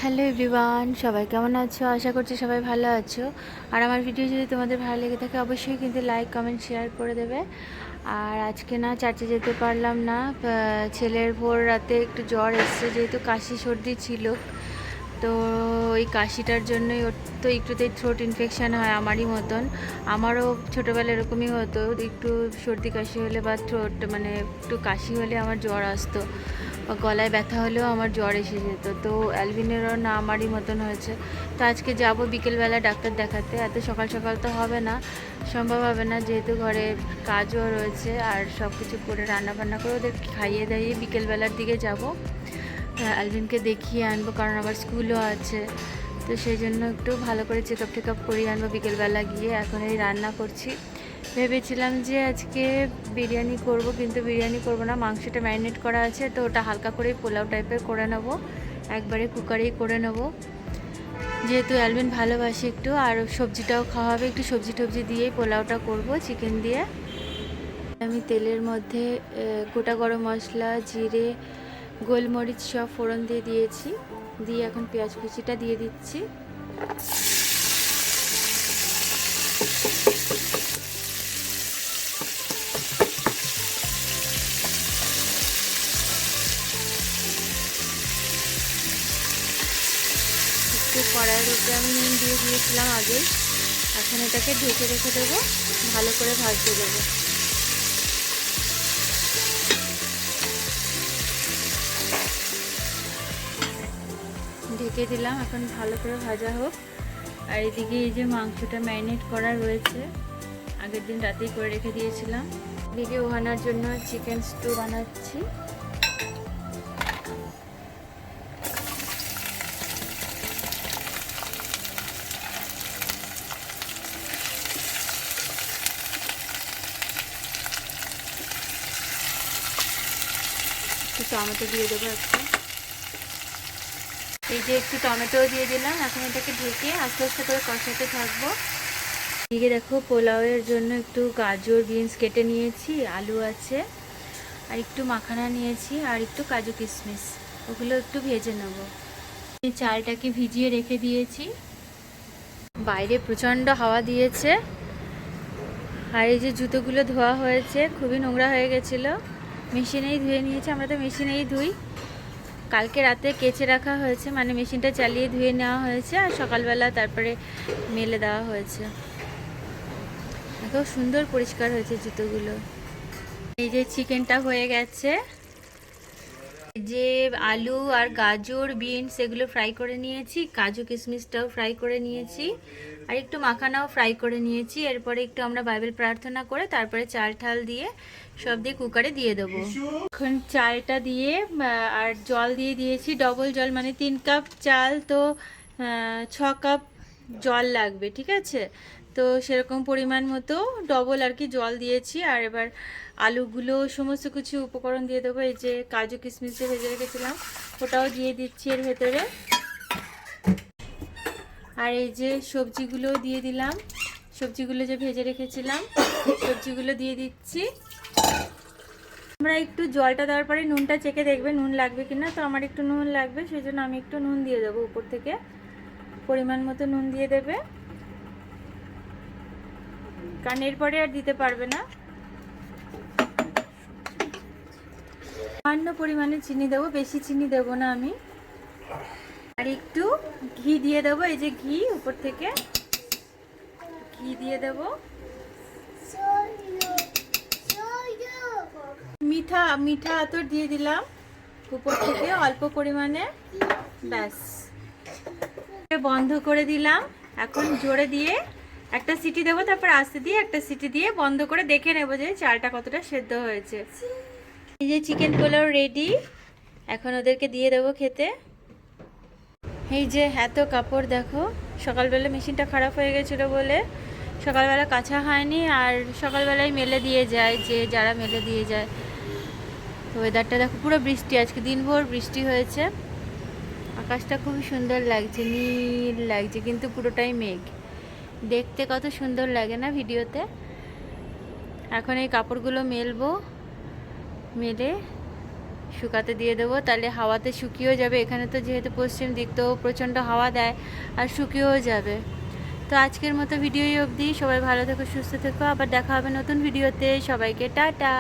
Hello everyone, সবাই কেমন আছো? আশা করছি সবাই ভালো আছো। আর আমার ভিডিও যদি তোমাদের ভালো লেগে থাকে অবশ্যই কিন্তু লাইক কমেন্ট শেয়ার করে দেবে। আর আজকে না চার্চে যেতে পারলাম না, ছেলের ভোর রাতে একটু জ্বর এসছে, যেহেতু কাশি সর্দি ছিল। তো ওই কাশিটার জন্যই ওর তো একটুতেই থ্রোট ইনফেকশান হয় আমারই মতন। আমারও ছোটোবেলা এরকমই হতো, একটু সর্দি কাশি হলে বা থ্রোট মানে একটু কাশি হলে আমার জ্বর আসতো, বা গলায় ব্যথা হলেও আমার জ্বর এসে যেত। তো অ্যালভিনেরও না আমারই মতন হয়েছে। তো আজকে যাব বিকেলবেলা ডাক্তার দেখাতে। এত সকাল সকাল তো হবে না, সম্ভব হবে না, যেহেতু ঘরে কাজও রয়েছে আর সব কিছু করে রান্নাবান্না করে ওদের খাইয়ে দাইয়ে বিকেলবেলার দিকে যাব, অ্যালভিনকে দেখিয়ে আনবো, কারণ আবার স্কুলও আছে। তো সেই জন্য একটু ভালো করে চেকআপ টেকআপ করিয়ে আনবো বিকেলবেলা গিয়ে। এখন এই রান্না করছি। ভেবেছিলাম যে আজকে বিরিয়ানি করব, কিন্তু বিরিয়ানি করব না, মাংসটা ম্যারিনেট করা আছে, তো ওটা হালকা করেই পোলাও টাইপের করে নেব, একবারে কুকারেই করে নেব, যেহেতু অ্যালভিন ভালোবাসে একটু, আর সবজিটাও খাওয়া হবে, একটু সবজি টবজি দিয়েই পোলাওটা করব, চিকেন দিয়ে। আমি তেলের মধ্যে গোটা গরম মশলা, জিরে, গোলমরিচ সব ফোড়ন দিয়ে দিয়েছি, দিয়ে এখন পেঁয়াজ কুচিটা দিয়ে দিচ্ছি। একটু কড়াইয়ের উপরে আমি নুন দিয়ে দিয়েছিলাম আগে, এখন এটাকে ঢেকে রেখে দেবো, ভালো করে ভাজতে দেবো। ঢেকে দিলাম, এখন ভালো করে ভাজা হোক। আর এদিকে এই যে মাংসটা ম্যারিনেট করা রয়েছে, আগের দিন রাতেই করে রেখে দিয়েছিলাম। এদিকে ওহানার জন্য চিকেন স্টু বানাচ্ছি। একটু টমেটো দিয়ে দেবো একটা, এই যে একটু টমেটো দিয়ে দিলাম। এখন এটাকে ঢেকে আস্তে আস্তে করে কষাতে থাকবো। এদিকে দেখো পোলাওয়ের জন্য একটু গাজর বিনস কেটে নিয়েছি, আলু আছে, আর একটু মাখানা নিয়েছি, আর একটু কাজু কিশমিশ, ওগুলো একটু ভেজে নেব। এই চালটাকে ভিজিয়ে রেখে দিয়েছি। বাইরে প্রচণ্ড হাওয়া দিয়েছে, আর এই যে জুতোগুলো ধোয়া হয়েছে, খুবই নোংরা হয়ে গেছিলো, মেশিনেই ধুয়ে নিয়েছি, আমরা তো মেশিনেই ধুই। কালকে রাতে কেচে রাখা হয়েছে, মানে মেশিনটা চালিয়ে ধুয়ে নেওয়া হয়েছে, আর সকালবেলা তারপরে মেলে দেওয়া হয়েছে। এত সুন্দর পরিষ্কার হয়েছে জুতোগুলো। এই যে চিকেনটা হয়ে গেছে, যে আলু আর গাজর বিনস এগুলো ফ্রাই করে নিয়েছি, কাজু কিশমিশটাও ফ্রাই করে নিয়েছি, আর একটু মাখানাও ফ্রাই করে নিয়েছি। এরপরে একটু আমরা বাইবেল প্রার্থনা করে তারপরে চাল ঠাল দিয়ে সব দিয়ে কুকারে দিয়ে দেবো। এখন চালটা দিয়ে আর জল দিয়ে দিয়েছি, ডবল জল, মানে 3 কাপ চাল তো 6 কাপ জল লাগবে, ঠিক আছে? তো সেরকম পরিমাণ মতো ডবল আর কি জল দিয়েছি। আর এবার আলুগুলো সমস্ত কিছু উপকরণ দিয়ে দেবো। এই যে কাজু কিশমিশ যে ভেজে রেখেছিলাম ওটাও দিয়ে দিচ্ছি এর ভেতরে, আর এই যে সবজিগুলো দিয়ে দিলাম, সবজিগুলো যে ভেজে রেখেছিলাম সবজিগুলো দিয়ে দিচ্ছি। আমরা একটু জলটা দেওয়ার পরে নুনটা চেখে দেখবে নুন লাগবে কিনা, তো আমার একটু নুন লাগবে, সেই জন্য আমি একটু নুন দিয়ে দেবো উপর থেকে, পরিমাণ মতো নুন দিয়ে দেবে, কারণ এরপরে আর দিতে পারবে না। সামান্য পরিমাণে চিনি দেবো, বেশি চিনি দেবো না আমি। আর একটু ঘি দিয়ে দেবো, এই যে ঘি উপর থেকে ঘি দিয়ে দেবো। মিঠা মিঠা আতর দিয়ে দিলাম উপর থেকে অল্প পরিমাণে, ব্যাস। বন্ধ করে দিলাম, এখন জোরে দিয়ে একটা সিটি দেবো, তারপর আস্তে দিয়ে একটা সিটি দিয়ে বন্ধ করে দেখে নেবো যে চালটা কতটা সেদ্ধ হয়েছে। এই যে চিকেন পোলাও রেডি, এখন ওদেরকে দিয়ে দেবো খেতে। এই যে এত কাপড় দেখো, সকালবেলা মেশিনটা খারাপ হয়ে গেছিলো বলে সকালবেলা কাছা হয়নি, আর সকালবেলায় মেলে দিয়ে যায়, যে যারা মেলে দিয়ে যায়। তো ওয়েদারটা দেখো, পুরো বৃষ্টি, আজকে দিনভর বৃষ্টি হয়েছে, আকাশটা খুবই সুন্দর লাগছে, নীল লাগছে, কিন্তু পুরোটাই মেঘ, দেখতে কত সুন্দর লাগে না ভিডিওতে। এখন এই কাপড়গুলো মেলবো, মেলে শুকাতে দিয়ে দেবো, তাহলে হাওয়াতে শুকিয়েও যাবে। এখানে তো যেহেতু পশ্চিম দিক, তো প্রচণ্ড হাওয়া দেয় আর শুকিয়েও যাবে। তো আজকের মতো ভিডিওই অবধি। সবাই ভালো থেকো, সুস্থ থেকো, আবার দেখা হবে নতুন ভিডিওতে। সবাইকে টাটা।